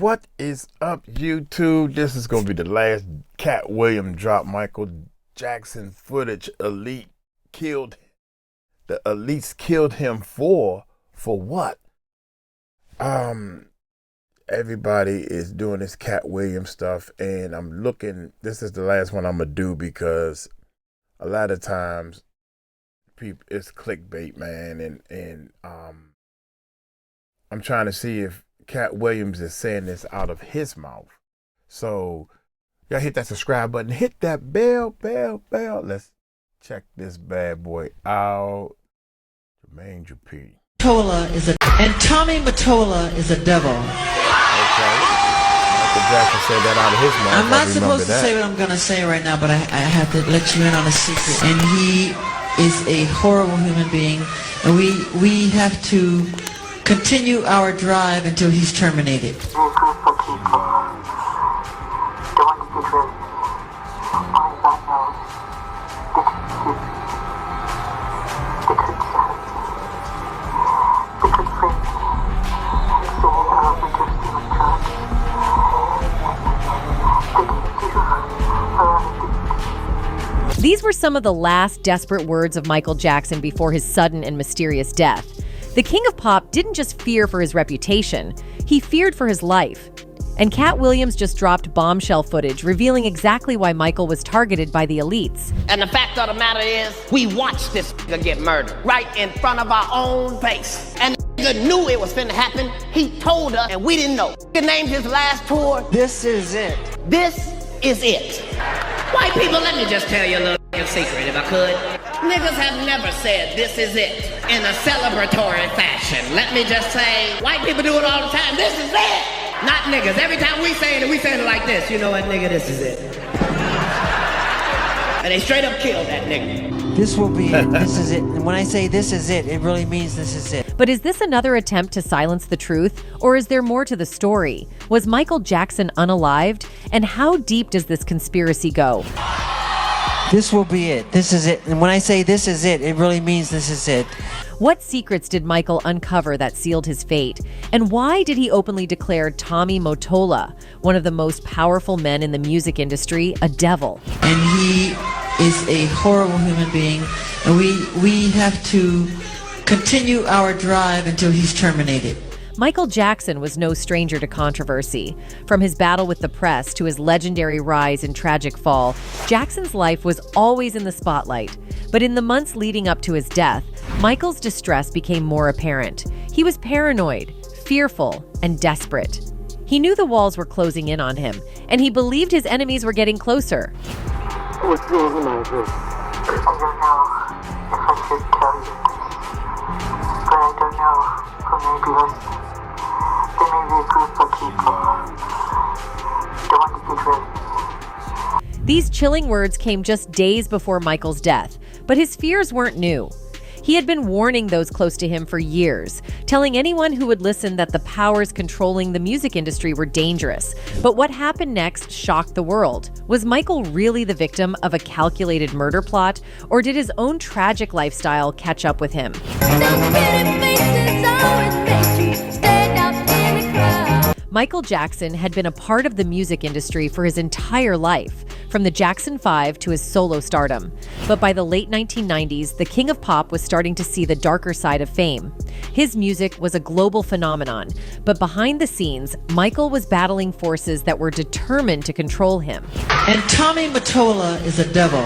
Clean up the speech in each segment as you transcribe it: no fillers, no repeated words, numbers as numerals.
What is up, YouTube? This is going to be the last Katt Williams drop. Michael Jackson footage. The elites killed him for what? Everybody is doing this Katt Williams stuff, and I'm looking. This is the last one I'm gonna do because a lot of times people, it's clickbait, man, and I'm trying to see if Katt Williams is saying this out of his mouth. So y'all hit that subscribe button, hit that bell. Let's check this bad boy out. Jermaine Dupri. And Tommy Mottola is a devil. Okay. Michael Jackson said that out of his mouth. I'm not supposed to say what I'm going to say right now, but I have to let you in on a secret. And he is a horrible human being, and we have to continue our drive until he's terminated. These were some of the last desperate words of Michael Jackson before his sudden and mysterious death. The King of Pop didn't just fear for his reputation, he feared for his life. And Katt Williams just dropped bombshell footage revealing exactly why Michael was targeted by the elites. And the fact of the matter is, we watched this nigga get murdered right in front of our own face. And the nigga knew it was finna happen. He told us, and we didn't know. He named his last tour, This is it. This Is It. White people, let me just tell you a little secret if I could. Niggas have never said this is it in a celebratory fashion. Let me just say, white people do it all the time. This is it. Not niggas. Every time we say it like this. You know what, nigga, this is it. And they straight up killed that nigga. This will be it. This is it. And when I say this is it, it really means this is it. But is this another attempt to silence the truth, or is there more to the story? Was Michael Jackson unalived? And how deep does this conspiracy go? This will be it. This is it. And when I say this is it, it really means this is it. What secrets did Michael uncover that sealed his fate? And why did he openly declare Tommy Mottola, one of the most powerful men in the music industry, a devil? And he is a horrible human being, and we have to continue our drive until he's terminated. Michael Jackson was no stranger to controversy. From his battle with the press to his legendary rise and tragic fall, Jackson's life was always in the spotlight. But in the months leading up to his death, Michael's distress became more apparent. He was paranoid, fearful, and desperate. He knew the walls were closing in on him, and he believed his enemies were getting closer. What's wrong, Michael? I don't know if I should tell you this, but I don't know who may be listening. There may be a group of people. Don't want to get ready. These chilling words came just days before Michael's death, but his fears weren't new. He had been warning those close to him for years, telling anyone who would listen that the powers controlling the music industry were dangerous. But what happened next shocked the world. Was Michael really the victim of a calculated murder plot, or did his own tragic lifestyle catch up with him? Michael Jackson had been a part of the music industry for his entire life, from the Jackson 5 to his solo stardom. But by the late 1990s, the King of Pop was starting to see the darker side of fame. His music was a global phenomenon, but behind the scenes, Michael was battling forces that were determined to control him. And Tommy Mottola is a devil.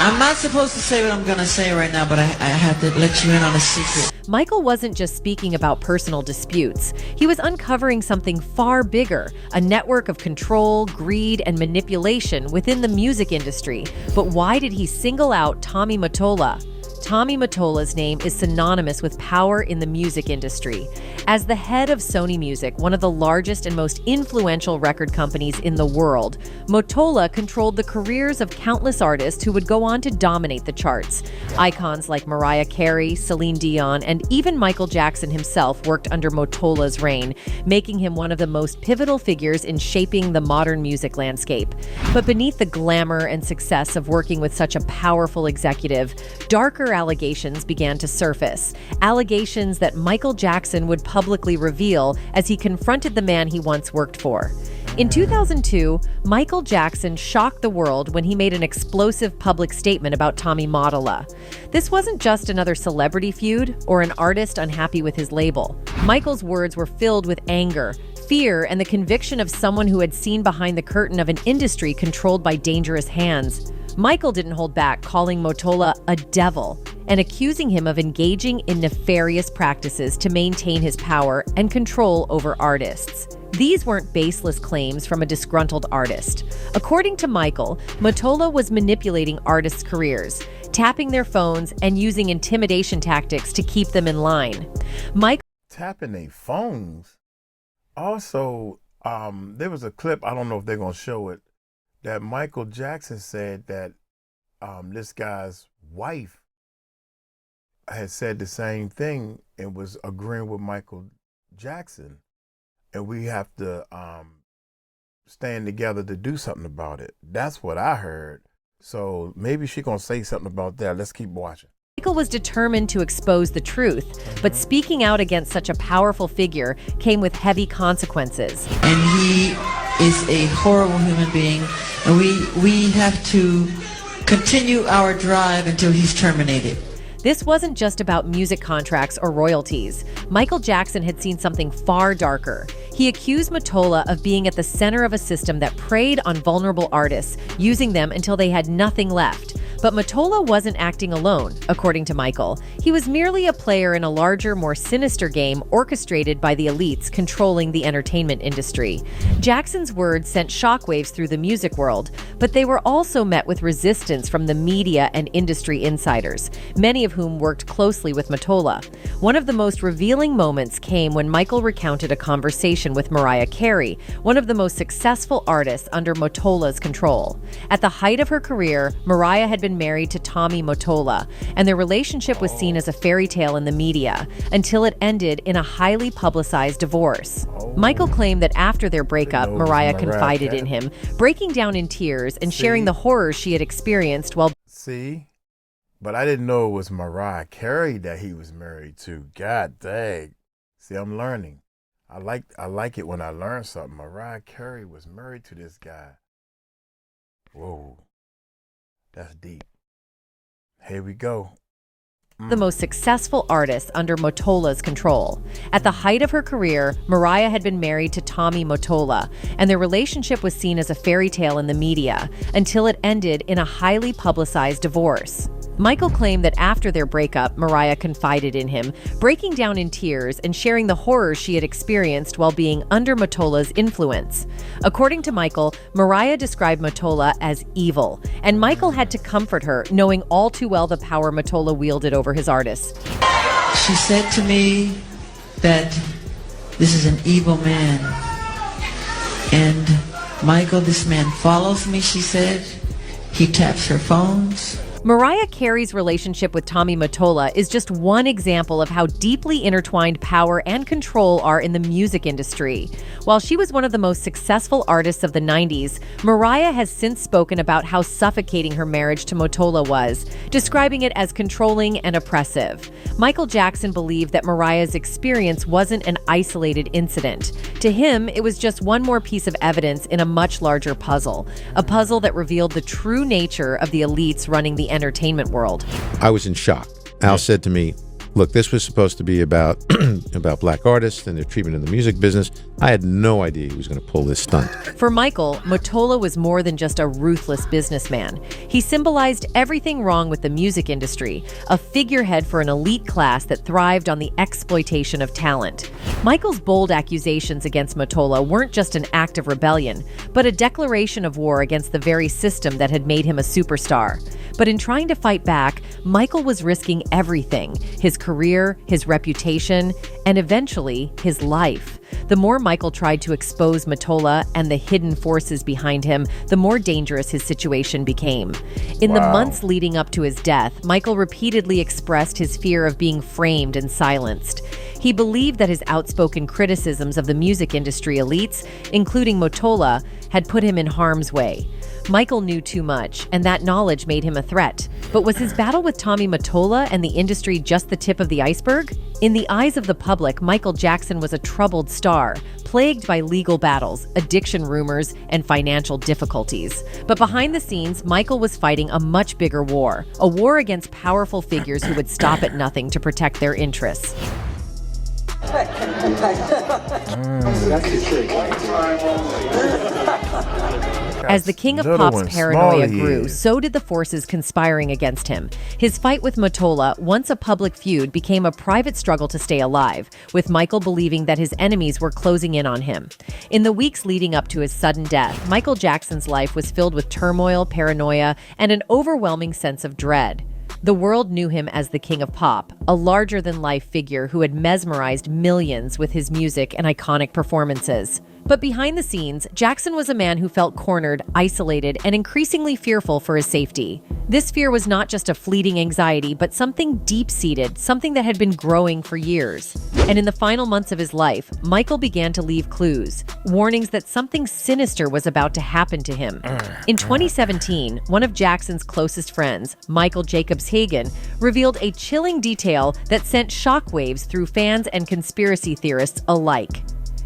I'm not supposed to say what I'm going to say right now, but I have to let you in on a secret. Michael wasn't just speaking about personal disputes. He was uncovering something far bigger, a network of control, greed, and manipulation within the music industry. But why did he single out Tommy Mottola? Tommy Mottola's name is synonymous with power in the music industry. As the head of Sony Music, one of the largest and most influential record companies in the world, Mottola controlled the careers of countless artists who would go on to dominate the charts. Icons like Mariah Carey, Celine Dion, and even Michael Jackson himself worked under Mottola's reign, making him one of the most pivotal figures in shaping the modern music landscape. But beneath the glamour and success of working with such a powerful executive, darker other allegations began to surface. Allegations that Michael Jackson would publicly reveal as he confronted the man he once worked for. In 2002, Michael Jackson shocked the world when he made an explosive public statement about Tommy Mottola. This wasn't just another celebrity feud or an artist unhappy with his label. Michael's words were filled with anger, fear, and the conviction of someone who had seen behind the curtain of an industry controlled by dangerous hands. Michael didn't hold back, calling Mottola a devil and accusing him of engaging in nefarious practices to maintain his power and control over artists. These weren't baseless claims from a disgruntled artist. According to Michael, Mottola was manipulating artists' careers, tapping their phones and using intimidation tactics to keep them in line. Tapping their phones? Also, there was a clip, I don't know if they're going to show it, that Michael Jackson said that this guy's wife had said the same thing and was agreeing with Michael Jackson. And we have to stand together to do something about it. That's what I heard. So maybe she's going to say something about that. Let's keep watching. Michael was determined to expose the truth, but speaking out against such a powerful figure came with heavy consequences. And he is a horrible human being, and we have to continue our drive until he's terminated. This wasn't just about music contracts or royalties. Michael Jackson had seen something far darker. He accused Mottola of being at the center of a system that preyed on vulnerable artists, using them until they had nothing left. But Mottola wasn't acting alone, according to Michael. He was merely a player in a larger, more sinister game orchestrated by the elites controlling the entertainment industry. Jackson's words sent shockwaves through the music world, but they were also met with resistance from the media and industry insiders, many of whom worked closely with Mottola. One of the most revealing moments came when Michael recounted a conversation with Mariah Carey, one of the most successful artists under Mottola's control. At the height of her career, Mariah had been married to Tommy Mottola, and their relationship was seen as a fairy tale in the media until it ended in a highly publicized divorce. Michael claimed that after their breakup, Mariah confided in him, breaking down in tears and sharing the horrors she had experienced while... See? But I didn't know it was Mariah Carey that he was married to. God dang. See, I'm learning. I like it when I learn something. Mariah Carey was married to this guy. Whoa. That's deep. Here we go. The most successful artists under Mottola's control. At the height of her career, Mariah had been married to Tommy Mottola, and their relationship was seen as a fairy tale in the media until it ended in a highly publicized divorce. Michael claimed that after their breakup, Mariah confided in him, breaking down in tears and sharing the horrors she had experienced while being under Mottola's influence. According to Michael, Mariah described Mottola as evil, and Michael had to comfort her, knowing all too well the power Mottola wielded over his artists. She said to me that this is an evil man. And Michael, this man follows me, she said. He taps her phones. Mariah Carey's relationship with Tommy Mottola is just one example of how deeply intertwined power and control are in the music industry. While she was one of the most successful artists of the 90s, Mariah has since spoken about how suffocating her marriage to Mottola was, describing it as controlling and oppressive. Michael Jackson believed that Mariah's experience wasn't an isolated incident. To him, it was just one more piece of evidence in a much larger puzzle, a puzzle that revealed the true nature of the elites running the entertainment world. I was in shock. Al said to me, look, this was supposed to be about about black artists and their treatment in the music business. I had no idea he was going to pull this stunt. For Michael, Mottola was more than just a ruthless businessman. He symbolized everything wrong with the music industry, a figurehead for an elite class that thrived on the exploitation of talent. Michael's bold accusations against Mottola weren't just an act of rebellion, but a declaration of war against the very system that had made him a superstar. But in trying to fight back, Michael was risking everything: his career, his reputation, and eventually his life. The more Michael tried to expose Mottola and the hidden forces behind him, the more dangerous his situation became. In the months leading up to his death, Michael repeatedly expressed his fear of being framed and silenced. He believed that his outspoken criticisms of the music industry elites, including Mottola, had put him in harm's way. Michael knew too much, and that knowledge made him a threat. But was his battle with Tommy Mottola and the industry just the tip of the iceberg? In the eyes of the public, Michael Jackson was a troubled star, plagued by legal battles, addiction rumors, and financial difficulties. But behind the scenes, Michael was fighting a much bigger war, a war against powerful figures who would stop at nothing to protect their interests. As the king of pop's paranoia grew, so did the forces conspiring against him. His fight with Mottola, once a public feud, became a private struggle to stay alive, with Michael believing that his enemies were closing in on him. In the weeks leading up to his sudden death, Michael Jackson's life was filled with turmoil, paranoia, and an overwhelming sense of dread. The world knew him as the king of pop, a larger-than-life figure who had mesmerized millions with his music and iconic performances. But behind the scenes, Jackson was a man who felt cornered, isolated, and increasingly fearful for his safety. This fear was not just a fleeting anxiety, but something deep-seated, something that had been growing for years. And in the final months of his life, Michael began to leave clues, warnings that something sinister was about to happen to him. In 2017, one of Jackson's closest friends, Michael 𝗗𝗢𝗡𝗞𝗦, revealed a chilling detail that sent shockwaves through fans and conspiracy theorists alike.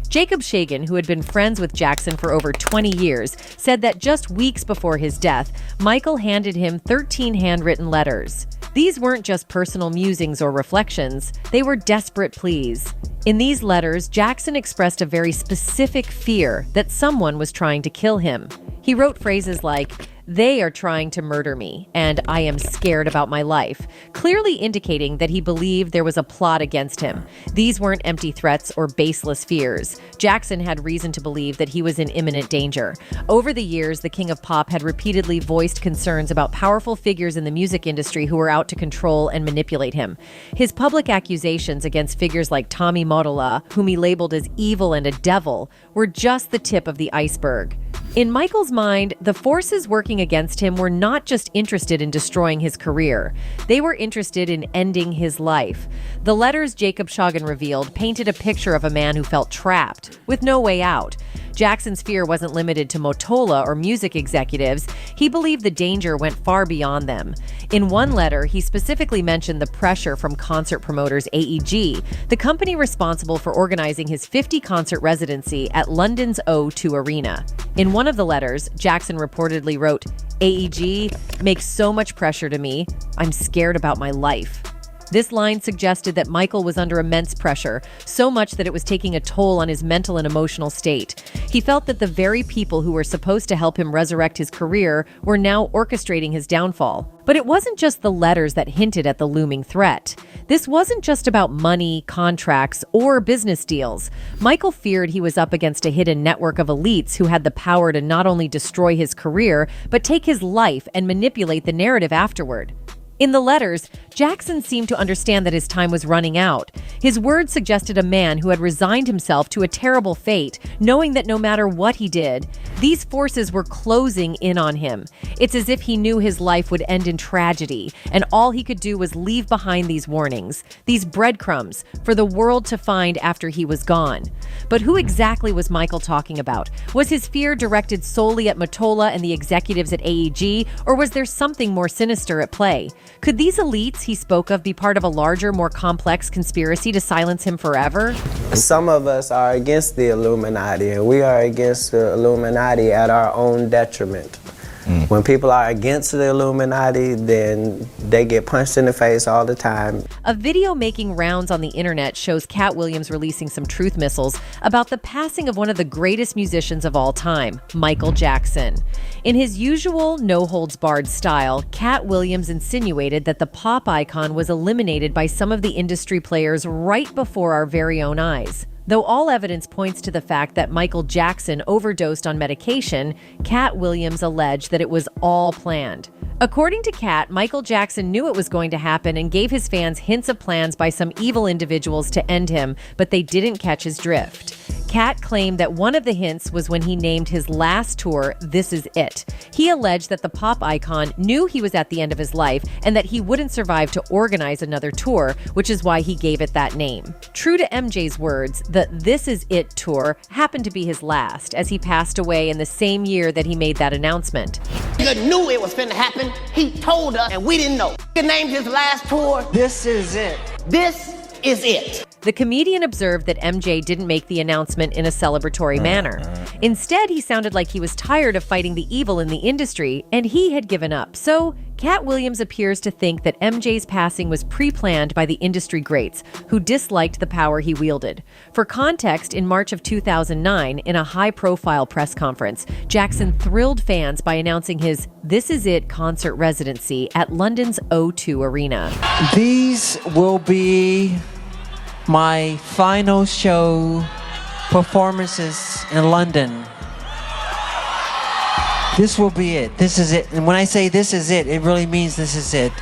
𝗗𝗢𝗡𝗞𝗦, who had been friends with Jackson for over 20 years, said that just weeks before his death, Michael handed him 13 handwritten letters. These weren't just personal musings or reflections, they were desperate pleas. In these letters, Jackson expressed a very specific fear that someone was trying to kill him. He wrote phrases like, "They are trying to murder me, and I am scared about my life," clearly indicating that he believed there was a plot against him. These weren't empty threats or baseless fears. Jackson had reason to believe that he was in imminent danger. Over the years, the king of pop had repeatedly voiced concerns about powerful figures in the music industry who were out to control and manipulate him. His public accusations against figures like Tommy Mottola, whom he labeled as evil and a devil, were just the tip of the iceberg. In Michael's mind, the forces working against him were not just interested in destroying his career. They were interested in ending his life. The letters 𝗗𝗢𝗡𝗞𝗦 revealed painted a picture of a man who felt trapped, with no way out. Jackson's fear wasn't limited to Mottola or music executives. He believed the danger went far beyond them. In one letter, he specifically mentioned the pressure from concert promoters AEG, the company responsible for organizing his 50-concert residency at London's O2 Arena. In one of the letters, Jackson reportedly wrote, "AEG makes so much pressure to me. I'm scared about my life." This line suggested that Michael was under immense pressure, so much that it was taking a toll on his mental and emotional state. He felt that the very people who were supposed to help him resurrect his career were now orchestrating his downfall. But it wasn't just the letters that hinted at the looming threat. This wasn't just about money, contracts, or business deals. Michael feared he was up against a hidden network of elites who had the power to not only destroy his career, but take his life and manipulate the narrative afterward. In the letters, Jackson seemed to understand that his time was running out. His words suggested a man who had resigned himself to a terrible fate, knowing that no matter what he did, these forces were closing in on him. It's as if he knew his life would end in tragedy, and all he could do was leave behind these warnings, these breadcrumbs, for the world to find after he was gone. But who exactly was Michael talking about? Was his fear directed solely at Mottola and the executives at AEG, or was there something more sinister at play? Could these elites he spoke of be part of a larger, more complex conspiracy to silence him forever? Some of us are against the Illuminati, and we are against the Illuminati at our own detriment. When people are against the Illuminati, then they get punched in the face all the time. A video making rounds on the internet shows Katt Williams releasing some truth missiles about the passing of one of the greatest musicians of all time, Michael Jackson. In his usual no-holds-barred style, Katt Williams insinuated that the pop icon was eliminated by some of the industry players right before our very own eyes. Though all evidence points to the fact that Michael Jackson overdosed on medication, Katt Williams alleged that it was all planned. According to Katt, Michael Jackson knew it was going to happen and gave his fans hints of plans by some evil individuals to end him, but they didn't catch his drift. Katt claimed that one of the hints was when he named his last tour, This Is It. He alleged that the pop icon knew he was at the end of his life and that he wouldn't survive to organize another tour, which is why he gave it that name. True to MJ's words, the This Is It tour happened to be his last, as he passed away in the same year that he made that announcement. Nigga knew it was finna happen. He told us, and we didn't know. He named his last tour, This Is It. This is it. The comedian observed that MJ didn't make the announcement in a celebratory manner. Instead, he sounded like he was tired of fighting the evil in the industry, and he had given up. So, Katt Williams appears to think that MJ's passing was pre-planned by the industry greats, who disliked the power he wielded. For context, in March of 2009, in a high-profile press conference, Jackson thrilled fans by announcing his This Is It concert residency at London's O2 Arena. These will be my final show performances in London. This will be it. This is it. And when I say this is it, it really means this is it.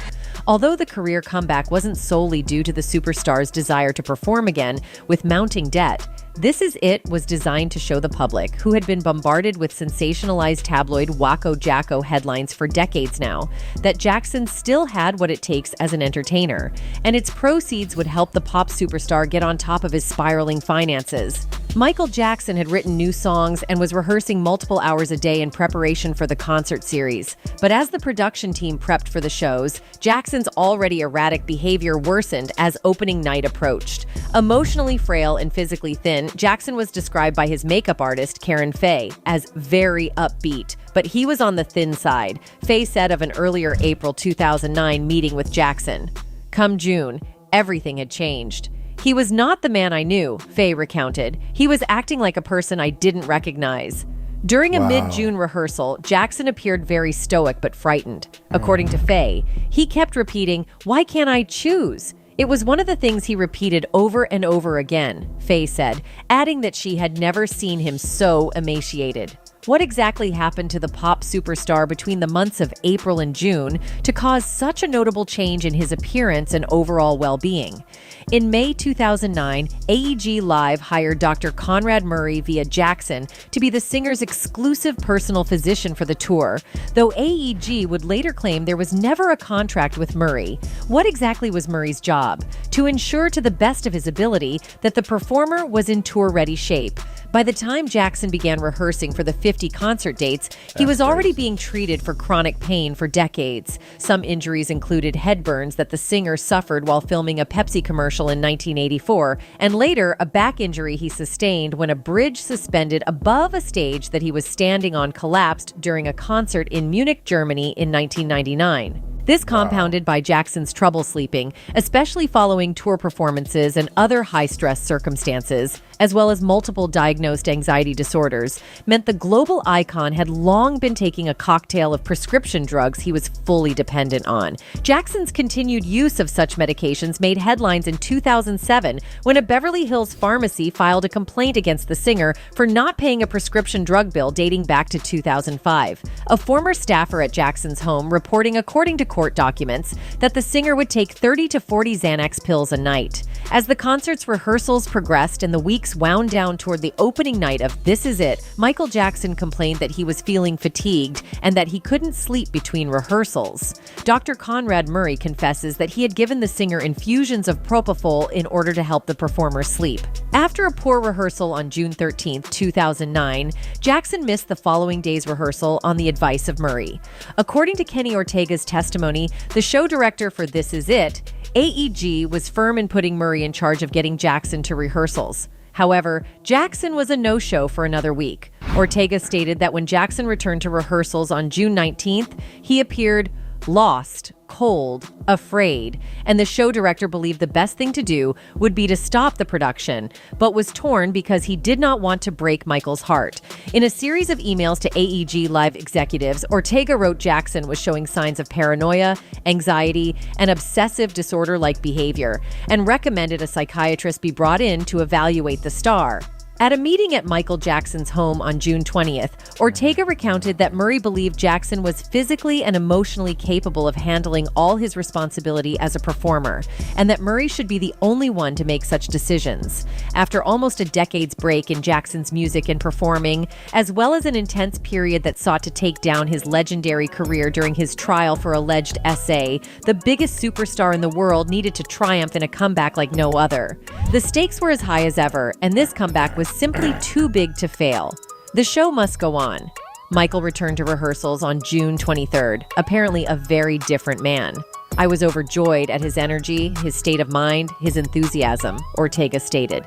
Although the career comeback wasn't solely due to the superstar's desire to perform again with mounting debt, This Is It was designed to show the public, who had been bombarded with sensationalized tabloid Wacko Jacko headlines for decades now, that Jackson still had what it takes as an entertainer, and its proceeds would help the pop superstar get on top of his spiraling finances. Michael Jackson had written new songs and was rehearsing multiple hours a day in preparation for the concert series. But as the production team prepped for the shows, Jackson's already erratic behavior worsened as opening night approached. Emotionally frail and physically thin, Jackson was described by his makeup artist, Karen Faye, as very upbeat, but he was on the thin side, Faye said of an earlier April 2009 meeting with Jackson. Come June, everything had changed. He was not the man I knew, Faye recounted. He was acting like a person I didn't recognize. During a mid-June rehearsal, Jackson appeared very stoic but frightened. According to Faye, he kept repeating, "Why can't I choose?" It was one of the things he repeated over and over again, Faye said, adding that she had never seen him so emaciated. What exactly happened to the pop superstar between the months of April and June to cause such a notable change in his appearance and overall well-being? In May 2009, AEG Live hired Dr. Conrad Murray via Jackson to be the singer's exclusive personal physician for the tour, though AEG would later claim there was never a contract with Murray. What exactly was Murray's job? To ensure to the best of his ability that the performer was in tour-ready shape. By the time Jackson began rehearsing for the 50 concert dates, he was already being treated for chronic pain for decades. Some injuries included head burns that the singer suffered while filming a Pepsi commercial in 1984, and later a back injury he sustained when a bridge suspended above a stage that he was standing on collapsed during a concert in Munich, Germany in 1999. This compounded by Jackson's trouble sleeping, especially following tour performances and other high-stress circumstances, as well as multiple diagnosed anxiety disorders, meant the global icon had long been taking a cocktail of prescription drugs he was fully dependent on. Jackson's continued use of such medications made headlines in 2007 when a Beverly Hills pharmacy filed a complaint against the singer for not paying a prescription drug bill dating back to 2005. A former staffer at Jackson's home reporting, according to court documents, that the singer would take 30 to 40 Xanax pills a night. As the concert's rehearsals progressed and the weeks wound down toward the opening night of This Is It, Michael Jackson complained that he was feeling fatigued and that he couldn't sleep between rehearsals. Dr. Conrad Murray confesses that he had given the singer infusions of propofol in order to help the performer sleep. After a poor rehearsal on June 13, 2009, Jackson missed the following day's rehearsal on the advice of Murray. According to Kenny Ortega's testimony, the show director for This Is It, AEG was firm in putting Murray in charge of getting Jackson to rehearsals. However, Jackson was a no-show for another week. Ortega stated that when Jackson returned to rehearsals on June 19th, he appeared lost, cold, afraid, and the show director believed the best thing to do would be to stop the production, but was torn because he did not want to break Michael's heart. In a series of emails to AEG Live executives, Ortega wrote Jackson was showing signs of paranoia, anxiety, and obsessive disorder-like behavior, and recommended a psychiatrist be brought in to evaluate the star. At a meeting at Michael Jackson's home on June 20th, Ortega recounted that Murray believed Jackson was physically and emotionally capable of handling all his responsibility as a performer, and that Murray should be the only one to make such decisions. After almost a decade's break in Jackson's music and performing, as well as an intense period that sought to take down his legendary career during his trial for alleged SA, the biggest superstar in the world needed to triumph in a comeback like no other. The stakes were as high as ever, and this comeback was simply too big to fail. The show must go on. Michael returned to rehearsals on June 23rd, apparently a very different man. I was overjoyed at his energy, his state of mind, his enthusiasm, Ortega stated.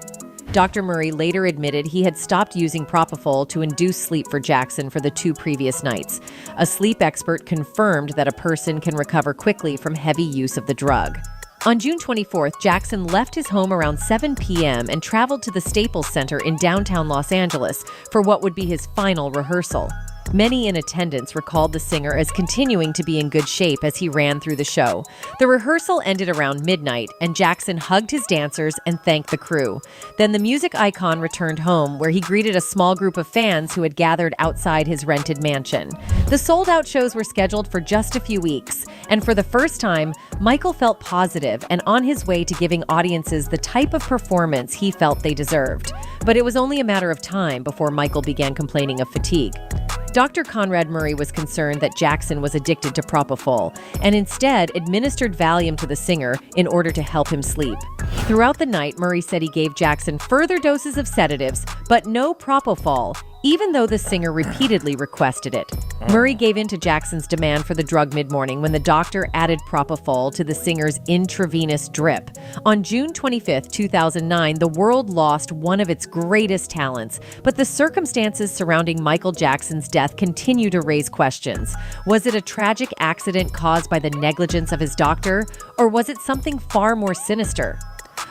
Dr. Murray later admitted he had stopped using propofol to induce sleep for Jackson for the 2 previous nights. A sleep expert confirmed that a person can recover quickly from heavy use of the drug. On June 24th, Jackson left his home around 7 p.m. and traveled to the Staples Center in downtown Los Angeles for what would be his final rehearsal. Many in attendance recalled the singer as continuing to be in good shape as he ran through the show. The rehearsal ended around midnight, and Jackson hugged his dancers and thanked the crew. Then the music icon returned home, where he greeted a small group of fans who had gathered outside his rented mansion. The sold-out shows were scheduled for just a few weeks, and for the first time, Michael felt positive and on his way to giving audiences the type of performance he felt they deserved. But it was only a matter of time before Michael began complaining of fatigue. Dr. Conrad Murray was concerned that Jackson was addicted to propofol and instead administered Valium to the singer in order to help him sleep. Throughout the night, Murray said he gave Jackson further doses of sedatives, but no propofol, even though the singer repeatedly requested it. Murray gave in to Jackson's demand for the drug mid-morning when the doctor added propofol to the singer's intravenous drip. On June 25, 2009, the world lost one of its greatest talents, but the circumstances surrounding Michael Jackson's death continue to raise questions. Was it a tragic accident caused by the negligence of his doctor, or was it something far more sinister?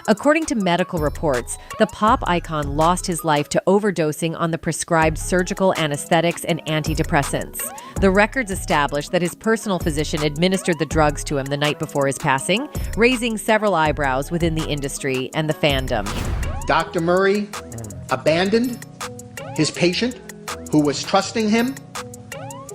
According to medical reports, the pop icon lost his life to overdosing on the prescribed surgical anesthetics and antidepressants. The records established that his personal physician administered the drugs to him the night before his passing, raising several eyebrows within the industry and the fandom. Dr. Murray abandoned his patient who was trusting him.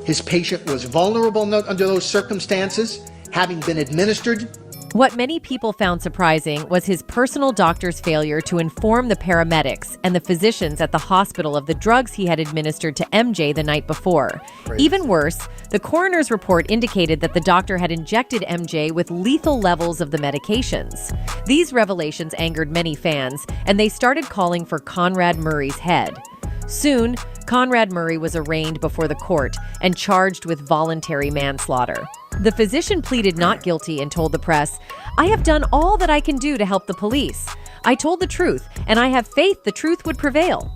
His patient was vulnerable under those circumstances, having been administered. What many people found surprising was his personal doctor's failure to inform the paramedics and the physicians at the hospital of the drugs he had administered to MJ the night before. Even worse, the coroner's report indicated that the doctor had injected MJ with lethal levels of the medications. These revelations angered many fans, and they started calling for Conrad Murray's head. Soon, Conrad Murray was arraigned before the court and charged with voluntary manslaughter. The physician pleaded not guilty and told the press, "I have done all that I can do to help the police. I told the truth, and I have faith the truth would prevail."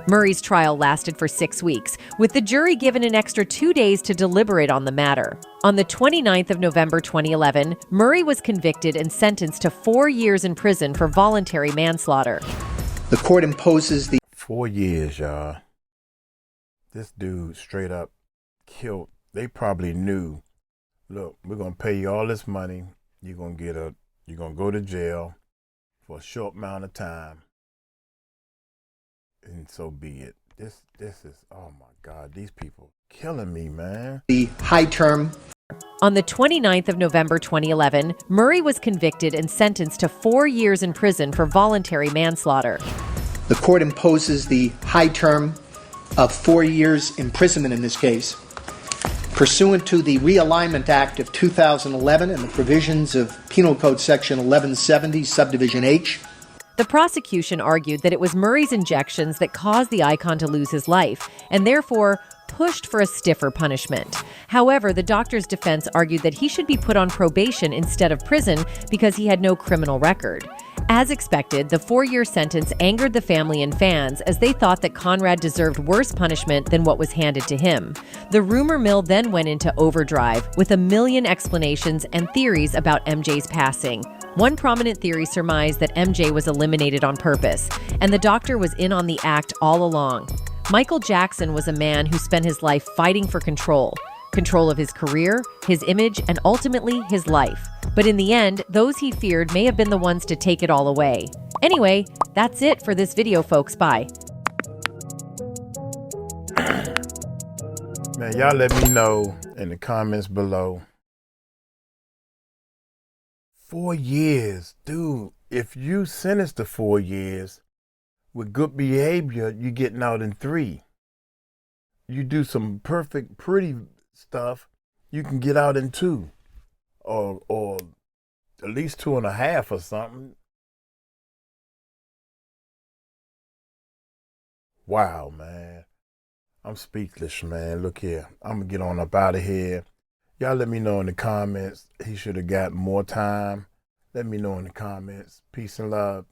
Murray's trial lasted for 6 weeks, with the jury given an extra 2 days to deliberate on the matter. On the 29th of November 2011, Murray was convicted and sentenced to 4 years in prison for voluntary manslaughter. The court imposes the 4 years, y'all. This dude straight up killed. They probably knew, look, we're going to pay you all this money. You're going to go to jail for a short amount of time. And so be it. This is, oh my God, these people killing me, man. The high term. On the 29th of November 2011, Murray was convicted and sentenced to 4 years in prison for voluntary manslaughter. The court imposes the high term of 4 years imprisonment in this case, pursuant to the Realignment Act of 2011 and the provisions of Penal Code Section 1170, Subdivision H. The prosecution argued that it was Murray's injections that caused the icon to lose his life, and therefore pushed for a stiffer punishment. However, the doctor's defense argued that he should be put on probation instead of prison because he had no criminal record. As expected, the 4-year sentence angered the family and fans as they thought that Conrad deserved worse punishment than what was handed to him. The rumor mill then went into overdrive with a million explanations and theories about MJ's passing. One prominent theory surmised that MJ was eliminated on purpose, and the doctor was in on the act all along. Michael Jackson was a man who spent his life fighting for control of his career, his image, and ultimately his life. But in the end, those he feared may have been the ones to take it all away. Anyway, that's it for this video, folks. Bye. Man, y'all let me know in the comments below. 4 years, dude. If you sentenced to 4 years with good behavior, you're getting out in 3. You do some perfect, pretty stuff, you can get out in 2, or at least 2.5 or something. Wow, man. I'm speechless, man. Look here. I'm going to get on up out of here. Y'all let me know in the comments. He should have got more time. Let me know in the comments. Peace and love.